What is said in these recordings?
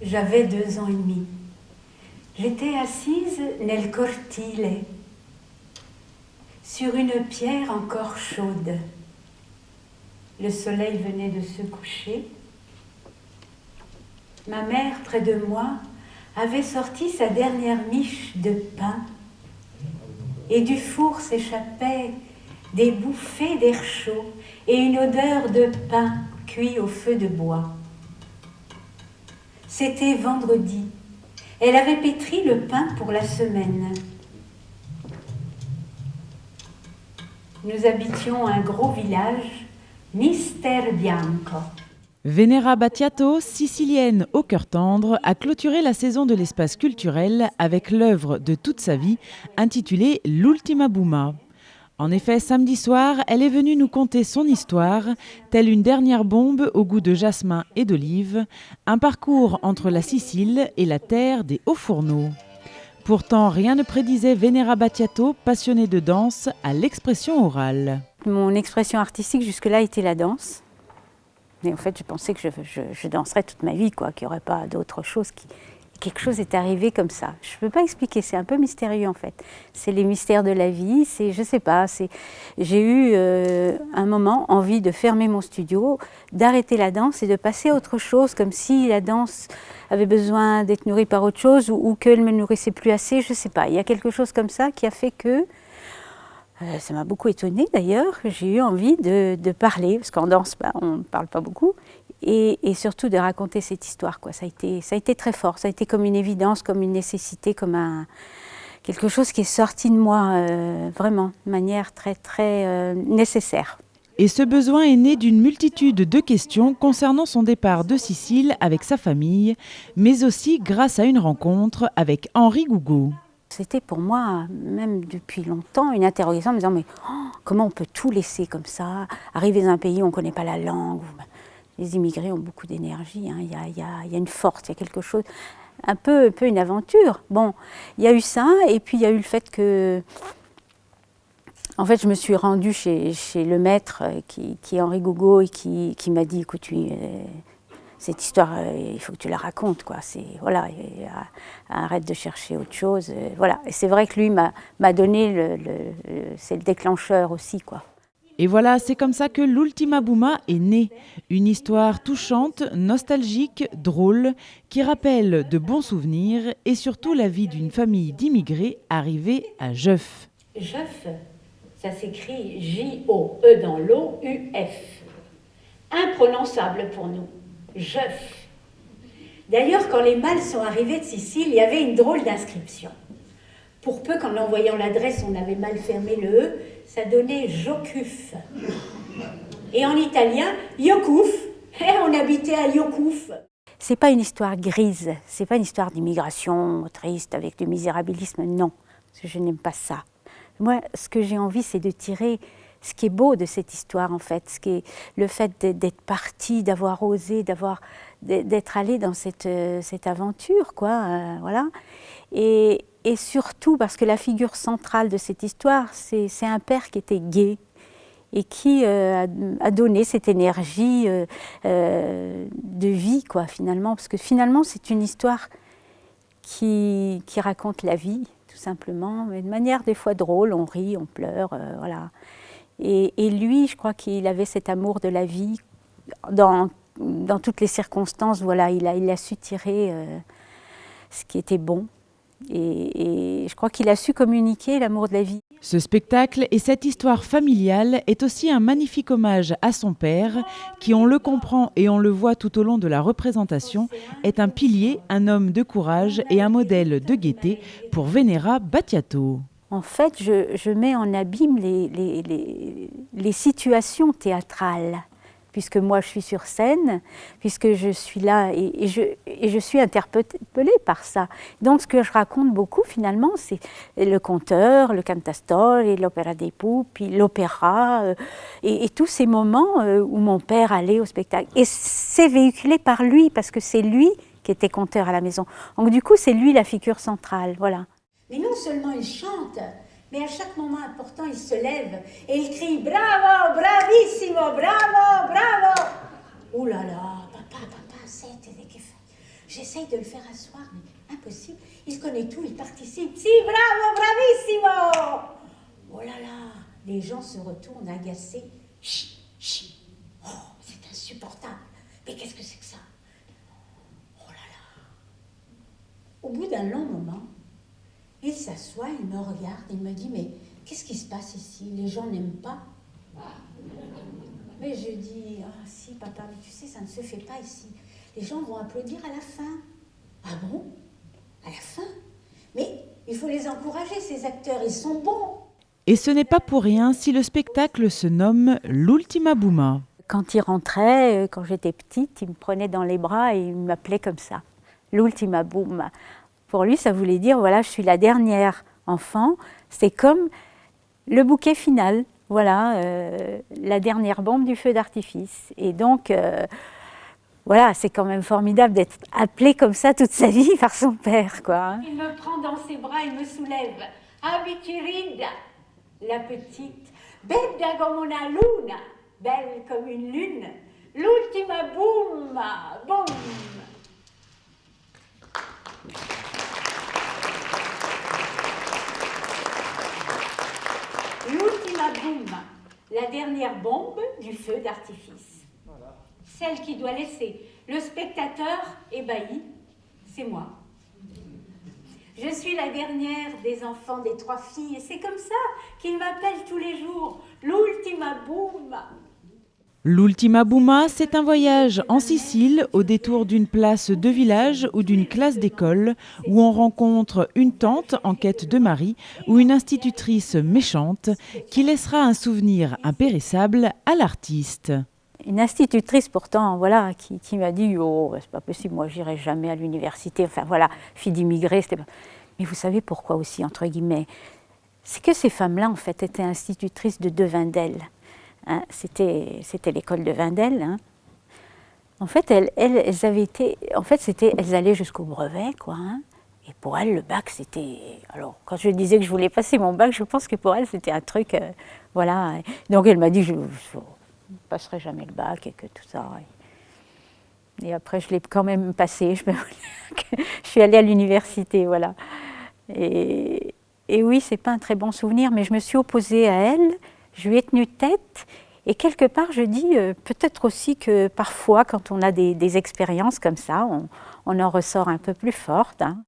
J'avais 2 ans et demi. J'étais assise nel cortile, sur une pierre encore chaude. Le soleil venait de se coucher. Ma mère, près de moi, avait sorti sa dernière miche de pain et du four s'échappaient des bouffées d'air chaud et une odeur de pain cuit au feu de bois. C'était vendredi. Elle avait pétri le pain pour la semaine. Nous habitions un gros village, Mister Bianco. Venera Battiato, sicilienne au cœur tendre, a clôturé la saison de l'espace culturel avec l'œuvre de toute sa vie intitulée L'Ultima Bouma. En effet, samedi soir, elle est venue nous conter son histoire, telle une dernière bombe au goût de jasmin et d'olive, un parcours entre la Sicile et la terre des hauts fourneaux. Pourtant, rien ne prédisait Venera Battiato, passionnée de danse, à l'expression orale. Mon expression artistique jusque-là était la danse. Mais en fait, je pensais que je danserais toute ma vie, quoi, qu'il n'y aurait pas d'autre chose. Quelque chose est arrivé comme ça. Je ne peux pas expliquer, c'est un peu mystérieux en fait. C'est les mystères de la vie, je ne sais pas. J'ai eu un moment envie de fermer mon studio, d'arrêter la danse et de passer à autre chose, comme si la danse avait besoin d'être nourrie par autre chose ou qu'elle ne me nourrissait plus assez, je ne sais pas. Il y a quelque chose comme ça qui a fait que, ça m'a beaucoup étonnée d'ailleurs, j'ai eu envie de parler, parce qu'en danse, on ne parle pas beaucoup. Et surtout de raconter cette histoire, quoi. Ça a été très fort, ça a été comme une évidence, comme une nécessité, comme quelque chose qui est sorti de moi vraiment de manière très très nécessaire. Et ce besoin est né d'une multitude de questions concernant son départ de Sicile avec sa famille, mais aussi grâce à une rencontre avec Henri Gougaud. C'était pour moi, même depuis longtemps, une interrogation en me disant mais comment on peut tout laisser comme ça, arriver dans un pays où on ne connaît pas la langue. Les immigrés ont beaucoup d'énergie, hein. Il y a une force, il y a quelque chose, un peu une aventure. Bon, il y a eu ça, et puis il y a eu le fait que, en fait, je me suis rendue chez le maître qui est Henri Gougaud et qui m'a dit, écoute, cette histoire, il faut que tu la racontes, quoi. Voilà, arrête de chercher autre chose, voilà. Et c'est vrai que lui m'a donné c'est le déclencheur aussi, quoi. Et voilà, c'est comme ça que l'Ultima Bouma est née. Une histoire touchante, nostalgique, drôle, qui rappelle de bons souvenirs et surtout la vie d'une famille d'immigrés arrivés à Jeuf. Jeuf, ça s'écrit J-O-E dans l'O-U-F. Imprononçable pour nous. Jeuf. D'ailleurs, quand les mâles sont arrivés de Sicile, il y avait une drôle d'inscription. Pour peu qu'en envoyant l'adresse, on avait mal fermé le E, ça donnait Jocuf. Et en italien, Yokouf. On habitait à Yokouf. C'est pas une histoire grise, c'est pas une histoire d'immigration triste avec du misérabilisme, non. Parce que je n'aime pas ça. Moi, ce que j'ai envie, c'est de tirer ce qui est beau de cette histoire, en fait. Le fait d'être parti, d'avoir osé, d'être allé dans cette aventure, quoi. Voilà. Et surtout parce que la figure centrale de cette histoire, c'est un père qui était gai et qui a donné cette énergie de vie, quoi, finalement. Parce que finalement, c'est une histoire qui raconte la vie, tout simplement, mais de manière des fois drôle, on rit, on pleure, voilà. Et lui, je crois qu'il avait cet amour de la vie dans toutes les circonstances, voilà, il a su tirer ce qui était bon. Et je crois qu'il a su communiquer l'amour de la vie. Ce spectacle et cette histoire familiale est aussi un magnifique hommage à son père, qui, on le comprend et on le voit tout au long de la représentation, est un pilier, un homme de courage et un modèle de gaieté pour Venera Battiato. En fait, je mets en abîme les situations théâtrales, puisque moi je suis sur scène, puisque je suis là et je suis interpellée par ça. Donc ce que je raconte beaucoup finalement, c'est le conteur, le cantastorie, et l'opéra dei pupi, l'opéra, et tous ces moments où mon père allait au spectacle. Et c'est véhiculé par lui, parce que c'est lui qui était conteur à la maison. Donc du coup, c'est lui la figure centrale, voilà. Mais non seulement il chante, mais à chaque moment important, il se lève et il crie « Bravo, bravissimo, bravo, bravo !» Oh là là, papa, c'était che fai? J'essaye de le faire asseoir, mais impossible. Il connaît tout, il participe. Si, bravo, bravissimo! Oh là là, les gens se retournent agacés. Chut, chut. Oh, c'est insupportable. Mais qu'est-ce que c'est que ça? Oh là là. Au bout d'un long moment, il s'assoit, il me regarde, il me dit, mais qu'est-ce qui se passe ici? Les gens n'aiment pas? Mais je dis, ah si papa, mais tu sais, ça ne se fait pas ici. Les gens vont applaudir à la fin. Ah bon? À la fin? Mais il faut les encourager, ces acteurs, ils sont bons. Et ce n'est pas pour rien si le spectacle se nomme l'Ultima Bouma. Quand il rentrait, quand j'étais petite, il me prenait dans les bras et il m'appelait comme ça, l'Ultima Bouma. Pour lui, ça voulait dire, voilà, je suis la dernière enfant. C'est comme le bouquet final, voilà, la dernière bombe du feu d'artifice. Et donc, voilà, c'est quand même formidable d'être appelé comme ça toute sa vie par son père, quoi. Il me prend dans ses bras et me soulève. Ah, mi querida, la petite, bella como una luna, belle comme une lune, l'ultima bouma, boum. L'ultima bouma, la dernière bombe du feu d'artifice. Voilà. Celle qui doit laisser le spectateur ébahi, c'est moi. Je suis la dernière des enfants des 3 filles et c'est comme ça qu'ils m'appellent tous les jours, l'Ultima Bouma. L'Ultima Bouma, c'est un voyage en Sicile au détour d'une place de village ou d'une classe d'école où on rencontre une tante en quête de mari ou une institutrice méchante qui laissera un souvenir impérissable à l'artiste. Une institutrice pourtant, voilà, qui m'a dit « Oh, c'est pas possible, moi j'irai jamais à l'université. » Enfin voilà, fille d'immigrés, c'était pas... Mais vous savez pourquoi aussi, entre guillemets? C'est que ces femmes-là, en fait, étaient institutrices de Devindel. Hein, c'était l'école de Wendel. Hein. En fait, elles avaient été... En fait, elles allaient jusqu'au brevet, quoi. Hein. Et pour elles, le bac, c'était... Alors, quand je disais que je voulais passer mon bac, je pense que pour elles, c'était un truc... voilà. Donc, elle m'a dit, je ne passerai jamais le bac et que tout ça... Et après, je l'ai quand même passé. Je suis allée à l'université, voilà. Et oui, c'est pas un très bon souvenir, mais je me suis opposée à elle. Je lui ai tenu tête. Et quelque part, je dis peut-être aussi que parfois, quand on a des expériences comme ça, on en ressort un peu plus forte. Hein.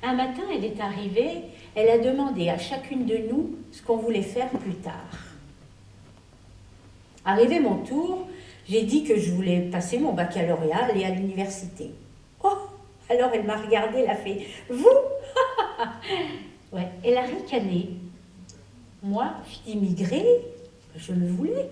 Un matin, elle est arrivée. Elle a demandé à chacune de nous ce qu'on voulait faire plus tard. Arrivé mon tour, j'ai dit que je voulais passer mon baccalauréat, aller à l'université. Oh, alors elle m'a regardée, elle a fait « Vous ?» Ouais, elle a ricané. Moi, fille d'immigrée, je le voulais.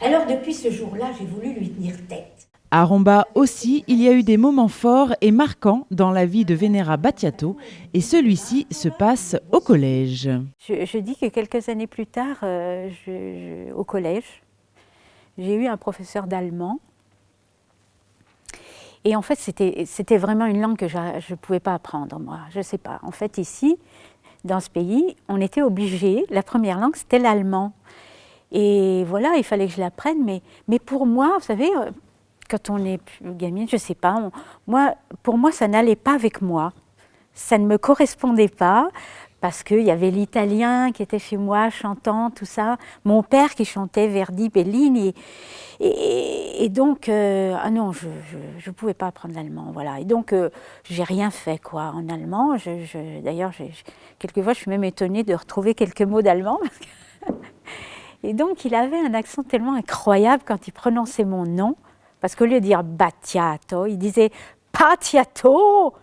Alors depuis ce jour-là, j'ai voulu lui tenir tête. À Romba aussi, il y a eu des moments forts et marquants dans la vie de Venera Battiato et celui-ci se passe au collège. Je dis que quelques années plus tard, au collège, j'ai eu un professeur d'allemand. Et en fait, c'était vraiment une langue que je ne pouvais pas apprendre, moi. Je ne sais pas. En fait, ici, dans ce pays, on était obligés, la première langue, c'était l'allemand. Et voilà, il fallait que je l'apprenne. Mais pour moi, vous savez, quand on est gamine, je ne sais pas, pour moi, ça n'allait pas avec moi. Ça ne me correspondait pas. Parce qu'il y avait l'italien qui était chez moi, chantant, tout ça. Mon père qui chantait Verdi, Bellini. Et donc, ah non, je ne pouvais pas apprendre l'allemand, voilà. Et donc, j'ai rien fait, quoi, en allemand. D'ailleurs, quelquefois, je suis même étonnée de retrouver quelques mots d'allemand. Et donc, il avait un accent tellement incroyable quand il prononçait mon nom. Parce qu'au lieu de dire Battiato, il disait Battiato.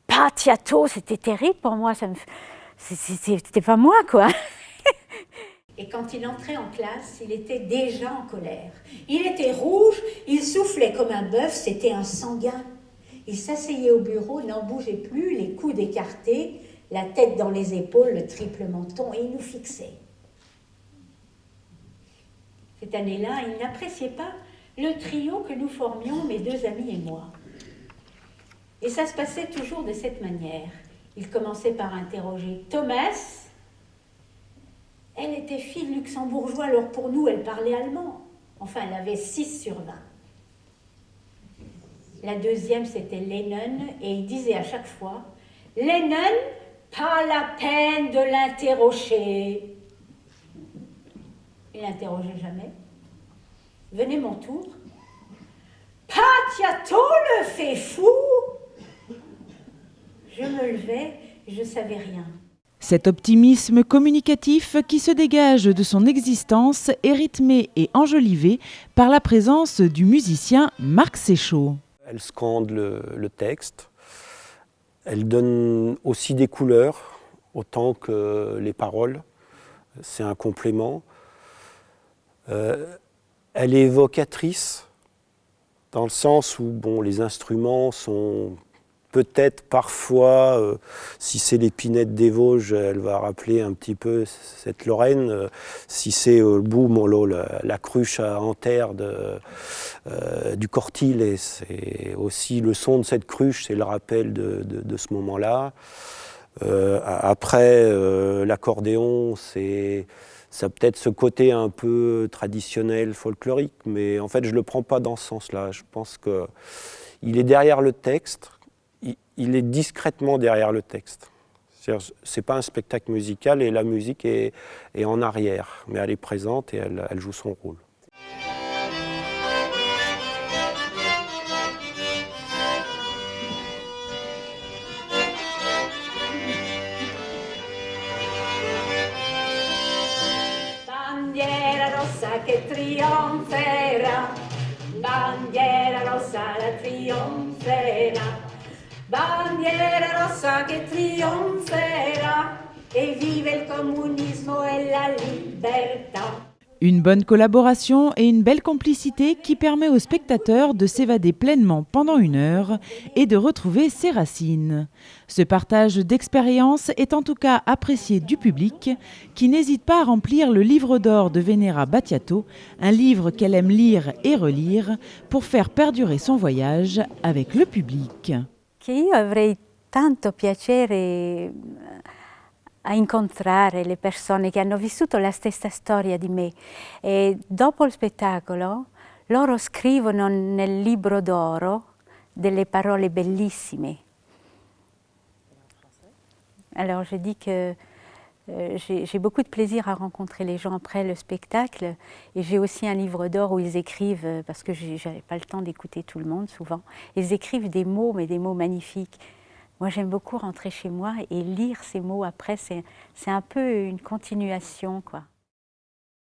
Battiato, c'était terrible pour moi, c'était pas moi, quoi. Et quand il entrait en classe, il était déjà en colère. Il était rouge, il soufflait comme un bœuf, c'était un sanguin. Il s'asseyait au bureau, n'en bougeait plus, les coudes écartés, la tête dans les épaules, le triple menton, et il nous fixait. Cette année-là, il n'appréciait pas le trio que nous formions, mes 2 amis et moi. Et ça se passait toujours de cette manière. Il commençait par interroger Thomas. Elle était fille de luxembourgeois, alors pour nous, elle parlait allemand. Enfin, elle avait 6 sur 20. La deuxième, c'était Lennon, et il disait à chaque fois « Lennon, pas la peine de l'interroger ». Il n'interrogeait jamais. Venait mon tour. « Battiato le fait fou !» Je me levais, je ne savais rien. Cet optimisme communicatif qui se dégage de son existence est rythmé et enjolivé par la présence du musicien Marc Séchaud. Elle scande le texte, elle donne aussi des couleurs, autant que les paroles, c'est un complément. Elle est évocatrice, dans le sens où les instruments sont peut-être parfois, si c'est l'épinette des Vosges, elle va rappeler un petit peu cette Lorraine. Si c'est le boum, la cruche en terre du Cortil, et c'est aussi le son de cette cruche, c'est le rappel de ce moment-là. Après, l'accordéon, ça a peut-être ce côté un peu traditionnel, folklorique, mais en fait, je ne le prends pas dans ce sens-là. Je pense qu'il est derrière le texte. Il est discrètement derrière le texte. Ce n'est pas un spectacle musical et la musique est en arrière, mais elle est présente et elle joue son rôle. Bandiera rossa che trionfera, bandiera rossa la trionfera. Bandiera rossa che trionfera, e vive il comunismo e la libertà. Une bonne collaboration et une belle complicité qui permet aux spectateurs de s'évader pleinement pendant 1 heure et de retrouver ses racines. Ce partage d'expériences est en tout cas apprécié du public qui n'hésite pas à remplir le livre d'or de Venera Battiato, un livre qu'elle aime lire et relire pour faire perdurer son voyage avec le public. Che io avrei tanto piacere a incontrare le persone che hanno vissuto la stessa storia di me e dopo il spettacolo loro scrivono nel libro d'oro delle parole bellissime. Alors je dis que j'ai beaucoup de plaisir à rencontrer les gens après le spectacle et j'ai aussi un livre d'or où ils écrivent, parce que je n'avais pas le temps d'écouter tout le monde souvent, ils écrivent des mots, mais des mots magnifiques. Moi j'aime beaucoup rentrer chez moi et lire ces mots après, c'est un peu une continuation, quoi.